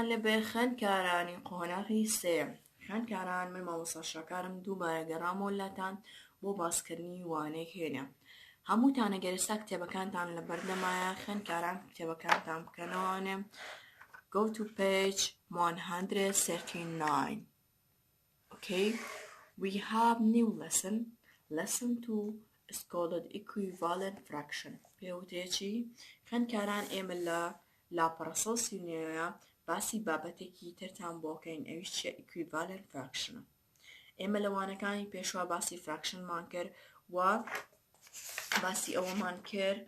تان لەبێ خوێندکارانی قۆناغی سێیەم. خوێندکاران من مامۆستا شاکارم دووبارە گەڕامۆلاتان بۆ باسکردنی وانەی هێنە. هەمووتان ئەگەر ئێستا کتێبەکانتان لە بەردەمایە خوێندکاران کتێبەکانتان بکەنەوانێ. Go to page 139. Okay, we have new lesson. Lesson 2 is called equivalent fraction. پێوتێکی خوێندکاران ئێمە لە لاپەڕەسەڵسی نوێیە باسی بابەتێکی ترتان بۆکەین ئەویش چیە equivalent fraction. ئێمە لەوانەکانی پێشوا باسی fraction-مان کرد و باسی ئەوەمان کرد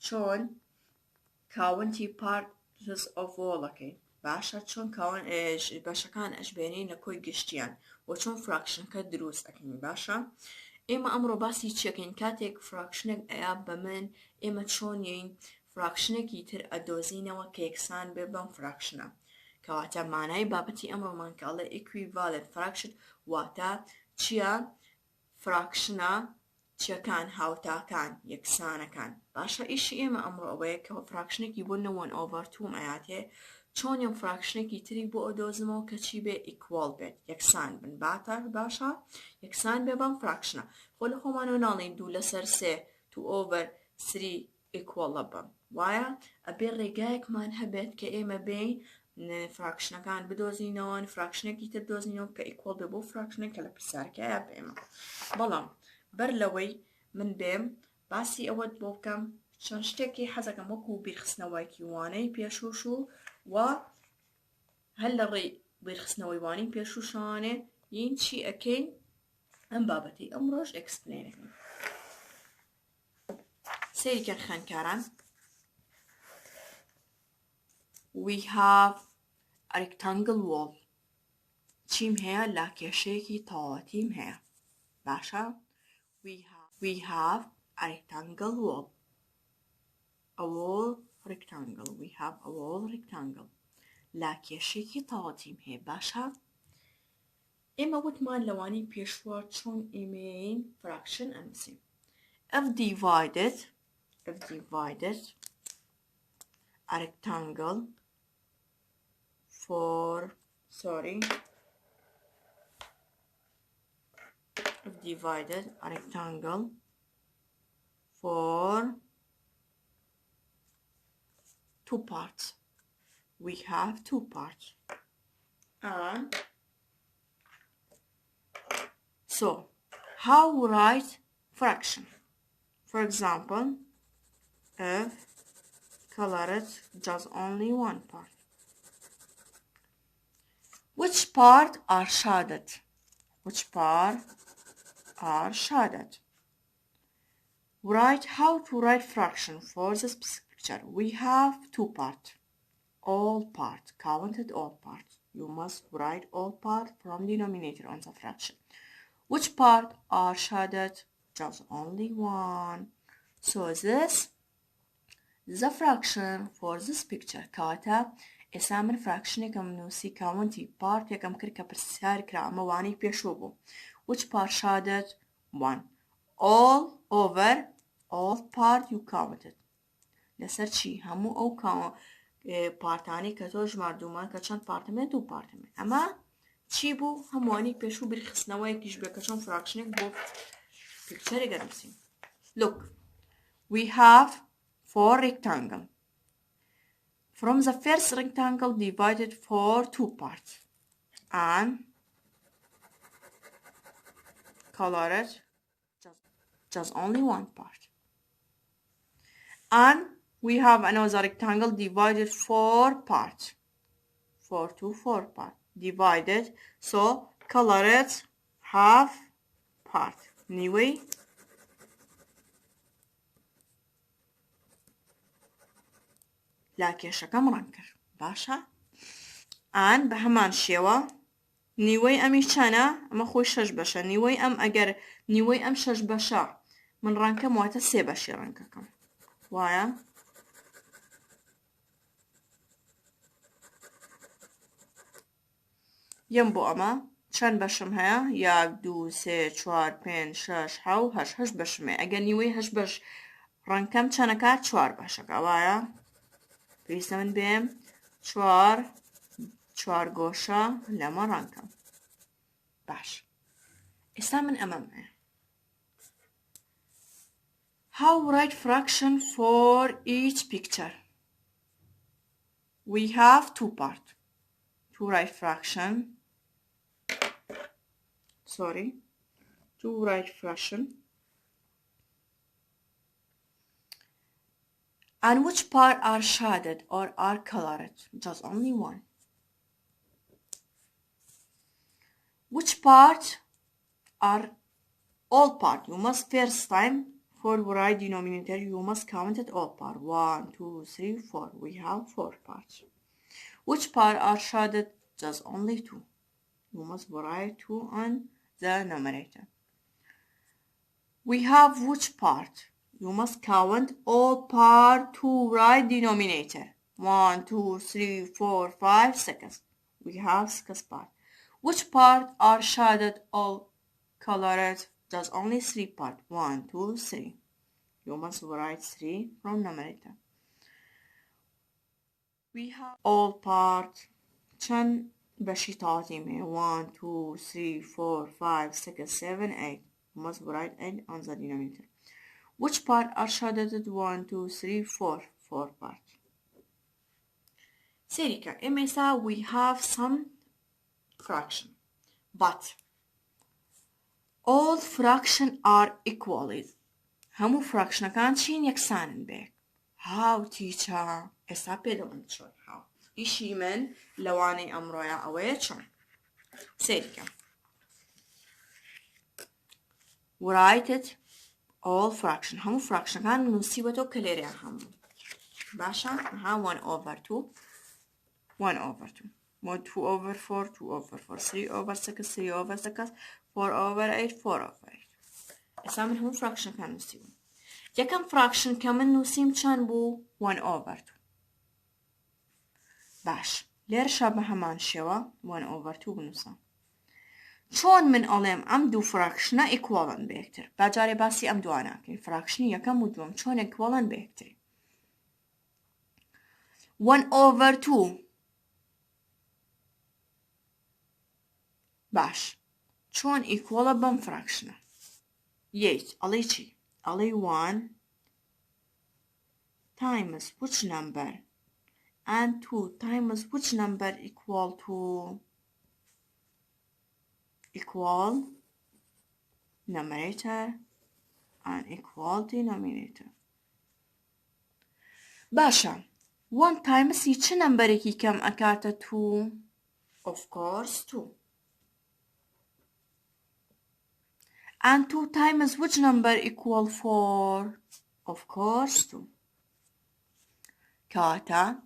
چۆن کاونتی parts of whole-ەکەین. باشە چۆن بەشەکان ئەشبێنین لە کۆی گشتیان و چۆن fraction-کە دروست ئەکەین. باشە ئێمە ئەمڕۆ باسی چیەکەین کاتێک fraction-ێک ئەیا بە من ئێمە چۆنین fraction-ێکی تر ئەدۆزینەوە کە یەکسان بێ بەم fraction-ە. کەواتە مانای بابەتی ئەمڕۆمان کاڵە equivalent fraction واتە چیە fraction-ە چیەکان هاوتاکان یەکسانەکان. باشە ئیشی ئێمە ئەمڕۆ ئەوەیە کە fraction-ێکی بۆ 1/2 ئەیاتێ چۆن یەم fraction-ێکی تری بۆ ئەدۆزمەوە کە چی بێ equal بێت یەکسان بن. باشە یەکسان بێ بەم fraction-ە. خۆ لە خۆمانەوە ناڵێن 2/3 2/3 equal بم. وایە ئەبێ ڕێگایەکمان هەبێت کە ئێمە بین fraction-ەکان بدۆزینەوە fraction-ێکی تر دۆزینەوە کە equal بێ بۆ fraction-ێک کە لە پرسیارەکەیە بێمە. بەڵام بەر لەوەی من بێم باسی ئەوەت بۆ بکەم چەند شتێکی حەزەکەم وەکو بیرخستنەوەیکی وانەی پێشوش و هەر لە ڕێی بیرخستنەوەی وانەی پێشوشانێ یین چی ئەکەین ئەم بابەتی ئەمڕۆژ ئەکسپلێنەکەین. سەیریکەن خوێندکاران. We have a rectangle wall. چیم هەیە لاکێشەیەکی تەواوەتیم هەیە. باشە we have a rectangle wall. A wall rectangle. We have a wall rectangle. لاکێشەیەکی تەواوەتیم هەیە. باشە ئێمە وتمان لەوانی پێشوە چۆن ئێمەین fraction ئەنووسین. If divided a rectangle for if divided a rectangle for 2 parts. We have 2 parts. And so how we write fraction? For example, if colored just only one part. Which part are shaded? Which part are shaded? Write how to write fraction for this picture. We have 2 parts. All parts, counted all parts. You must write all parts from denominator on the fraction. Which part are shaded? Just only one. So this is a fraction for this picture. Kawata ئێستا من fraction-ێکم نووسی کاونتی پارتێکم کرد کە پرسیار کرا ئەمە وانەی پێشوو بوو. Which part shaded? 1. All over all part you counted. لەسەر چی هەموو ئەو پارتانی کە تۆ ژماردوومان کە چەند پارتمێت 2 پارتمێت. ئەمە چی بوو هەمووانی پێشوو بیرخستنەوەیەکیش بێ کە چۆن fraction-ێک بۆ پکچەرێک ئەنووسین. Look, we have 4 rectangles. From the first rectangle divided for 2 parts and colored just only 1 part. And we have another rectangle divided 4 parts. 4 parts divided, so colored half part. Anyway, لاکێشەکەم ڕەنگ کرد. باشە ئان بە هەمان شێوە نیوەی ئەمی چەنە ئەمە خۆی 6 بەشە نیوەی ئەم ئەگەر نیوەی ئەم 6 بەشە من ڕەنکەم واتە 3 بەشی ڕەنگەکەم. وایە یەم بۆ ئەمە چەند بەشم هەیە 1 2 3 4 5 6 7 8 بەشم هەیە. ئەگەر نیوەی 8 بەش ڕەنکەم چەنەکات 4 بەشەکە. وایە پێویستە من بێم 4 چوار گۆشە لەمە ڕەنکەم. باش. ئێستا من ئەمەمە. How write fraction for each picture? We have two parts. To write fraction. To write fraction. And which part are shaded or are colored? Just only one. Which part are all part? You must first time for right denominator you must count it all part. 1, 2, 3, 4. We have 4 parts. Which part are shaded? Just only 2. You must write 2 on the numerator. We have which part? You must count all part to right denominator. 1, 2, 3, 4, 5, 6. We have 6 part. Which part are shaded all colored? Just only 3 part. 1, 2, 3. You must write 3 from numerator. We have all part. چند بشی تعظیمه. 1, 2, 3, 4, 5, 6, 7, 8. You must write 8 on the denominator. Which part are shaded? 1, 2, 3, 4. 4 part. Serika, MSA, we have some fraction. But all fraction are equal. همو fraction كان چين يكسانن بيك. How teacher? إسا بيدون شو how. إشي من لواني أمرويا أوي شون. سيريكا. Write it all fraction. همو fraction كان نسيبتو كليريا همو. باشا ها 1 over 2. 1 over 2. 2 over 4. 2 over 4. 3 over 6. 3 over 6. 4 over 8. 4 over 8. إسا من هم fraction كان نسيبه. يكم fraction كمان نسيم كان بو 1 over 2. باش. لير شابه همان شوا 1 over 2 بنوسا. چون من علم ام دو fraction equalن بهتر. بجاره باسی ام دوانا که fraction یکم و دوم چون equalن بهتری. 1 over 2. باش. چون equal بم fraction. Yes, Ali chi. Ali 1 times which number and 2 times which number equal to equal numerator and equal denominator. Basha 1 times each number ki kam akata 2? Of course 2. And 2 times which number equal 4? Of course 2. Kata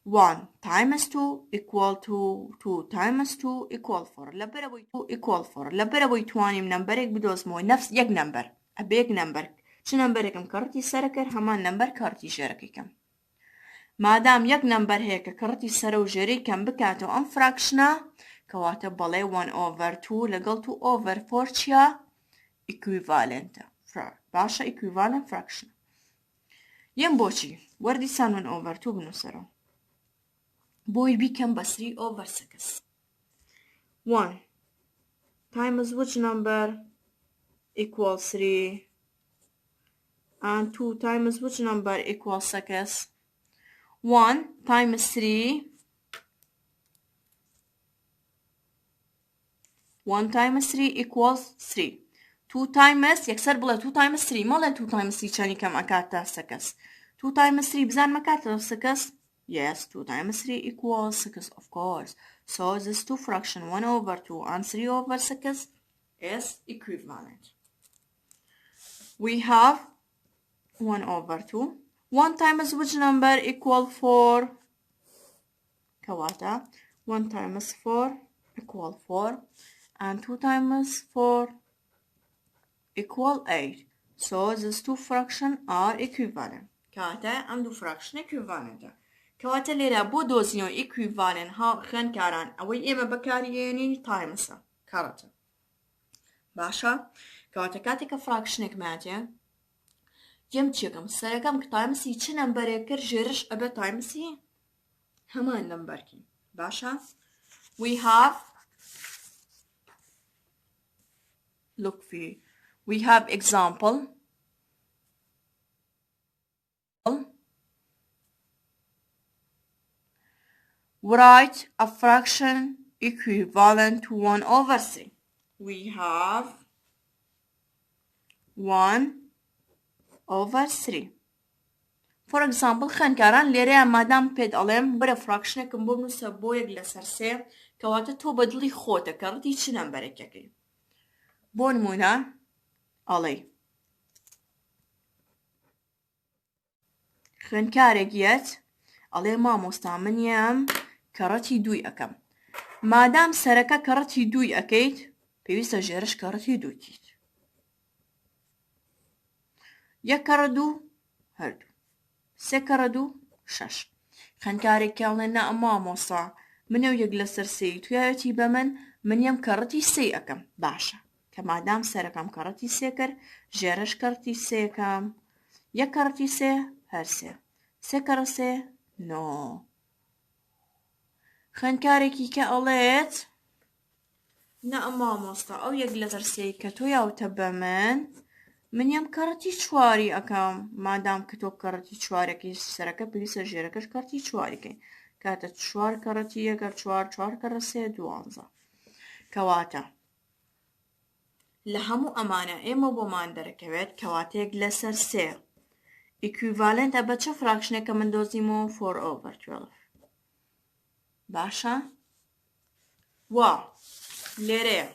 1 times 2 equal to 2 times 2 equal 4. لبرا بوي 2 equal 4. لبرا بوي 20 نمبرك بدوز موي نفس يك نمبر. أبيك نمبر. شو نمبركم كرتي سركر همان نمبر كرتي شرككم. ما دام يك نمبر هيك كرتي سرو جري كم بكاتو ام فراكشنا كواتا بالي 1 over 2 لقل 2 over 4 چيا equivalent. باشا equivalent fraction. ين بوشي وردي سان 1 over 2 بنوسرو. بوي بيكم بس 3 over 6. 1 times which number equal 3 and 2 times which number equal 6. 1 times 3. 1 times 3 equals 3. 2 times يكسر بلا 2 times 3 ما لا 2 times 3 كان كم أكاتا 6. 2 times 3 بزان مكاتا 6. Yes, 2 times 3 equals 6 of course. So this two fraction 1 over 2 and 3 over 6 is equivalent. We have 1 over 2. 1 times which number equal 4? Kawata. 1 times 4 equal 4. And 2 times 4 equal 8. So these two fractions are equivalent. Kawata and two fraction equivalent. Kawata lera bo dozino equivalent ha khan karan. Away ema bakarieni times. Karata. Basha. Kawata katika fraction ekmatia. يم تشيكم سرقم كتايمسي چه نمبر كر جرش أبا تايمسي همان نمبر كي باشا we have look في we have example write a fraction equivalent to 1/3. We have 1/3. For example خوێندکاران لێرەیە مادام پێت ئەڵێم برە فراکشنێکم بۆ بنووسە بۆ 1/3 کەواتە تۆ بە دڵی خۆتە کە ڕەتی چ نەمبەرێکەکەی بۆ نمونە ئەڵێ خوێندکارێک یەت ئەڵێ مامۆستا منیەم کە ڕەتی 2 ئەەکەم مادام سەرەکە کە ڕەتی 2 ئەەکەیت پێویستە ژێرش کە ڕەتی 2 کیت 1 کەڕە 2 هەردوو 3 کەڕە 2 6 خوێندکارێکی ئەڵێ نە مامۆستا منە و 1/3 توایەتی بە منیەم کە ڕەتی 3 ئەەکەم باشە کە مادام سەرەکەم کە ڕەتی 3 کرد ژێرش کە ڕەتی 3 ئەەکەم 1 کە ڕەتی 3 هەر 3 کەڕە 3 9 خوێندکارێکی کە ئەڵێت نە مامۆستا ئەو 1/3 کە تۆ یاوتە بە منیەم کە ڕەتی 4 ئەەکەم مادام کە تۆ کە ڕەتی 4ەکەی سەرەکە پێویستە ژێرەکەش کە ڕەتی 4ەکەی کاتە 4 کە ڕەتی 1 4 کەڕە 3 12 کەواتە لە هەموو ئەمانە ئێمە بۆمان دەرەکەوێت کەواتەیەک لەسەر 3 ئیکویڤالێنتە بە چه فراکشنێکە من دۆزیمەوە 4/12 باشە وا لێرەیە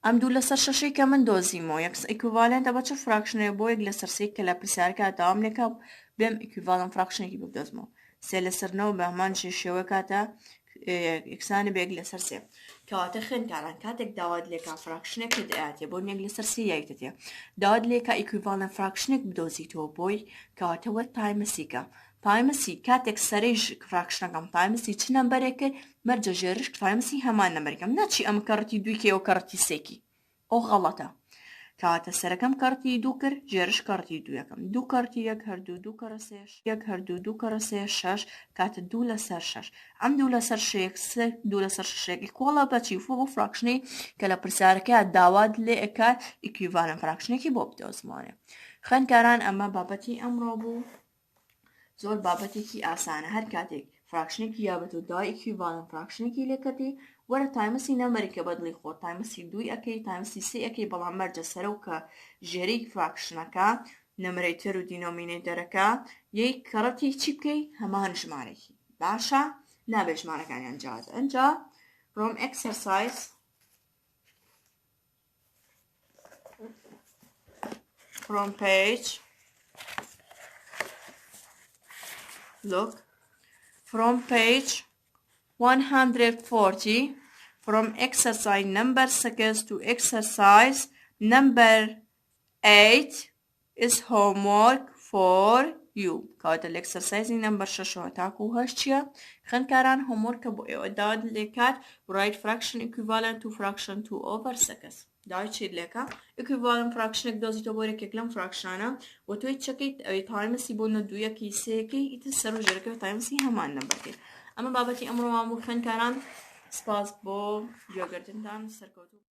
ئەم 2/6 کە من دۆزیمەوە ئیکویڤالێنتە بە چه فراکشنێک بۆ 1/3 کە لە پرسیارەکە داوام لێکە بێم ئیکویڤالێنت فراکشنێکی بدۆزمەوە 3/9 بە هەمان شێوە کاتە یەکسانە بە 1/3 کەواتە خوێندکاران کاتێک داوات لێکا فراکشنێکت ئااتێ بۆ 1/3 یایتێ داوات لێکە ئیکویڤالێنت فراکشنێک بدۆزیتەوە بۆی کەواتە وە تایمەسیکە تایمەسی کاتێک سەرەی فراکشنەکەم تایمەسی چ نەمبەرێکە مەرجە ژێرش تایمەسی هەمان نەمبەرێکم ناچی ئەم کە ڕەتی 2 کێ و کە ڕەتی 3 ئەو غەڵەتە کەواتە سەرەکەم کە ڕەتی 2 کرد ژێرش کە ڕەتی 2 یەکەم 2 کە ڕەتی 1 هەردوو 2 کەڕە 3 1 هەردوو 2 کەڕە 3 6 کاتە 2/6 ئەم 2/6 2/6 کۆڵە بەچی بۆ فراکشنەی کە لە پرسیارەکە داوات لێ ئەکات ئیکویڤالێنت فراکشنێکی بۆ بدۆزمانێ خوێندکاران ئەمە بابەتی ئەمڕۆ بوو زۆر بابەتێکی ئاسانە هەر کاتێک فراکشنێکی یابێت و داوای ئیکویڤالێنت فراکشنێکی لێکردی وەرە تایمەسی نەمبەرێکە بە دڵی خۆت تایمەسی 2 ئەەکەی تایمەسی 3 ئەەکەی بەڵام مەرجە سەرە و کە ژێرەی فراکشنەکە نەمرەیتر و دینۆمینێتەرەکە یەک کە ڕەتی چی بکەی هەمان ژمارەی باشە نابێ ژمارەکانیان جیاوازە ئەنجا from exercise from page look from page 140 from exercise number 6 to exercise number 8 is homework for you کاتە l'exercise number 6 تاکو هەشتیە خوێندکاران homework بۆ ئێوە داوات لێکات write fraction equivalent to fraction 2/6 داوای چی لێکە equivalent fractionێک دۆزیتەوە بۆ یەکێک لەم فراکشانە و تۆی چەکەیت ئەوەی تایمەسی بۆ 2 3 ئیتر سەر و ژێرەکە تایمەسی هەمان نەبەکەیت ئەمە بابەتی ئەمڕۆمان بوو خوێندکاران سپاس بۆ گوێگرتنتان سەرکەوتوو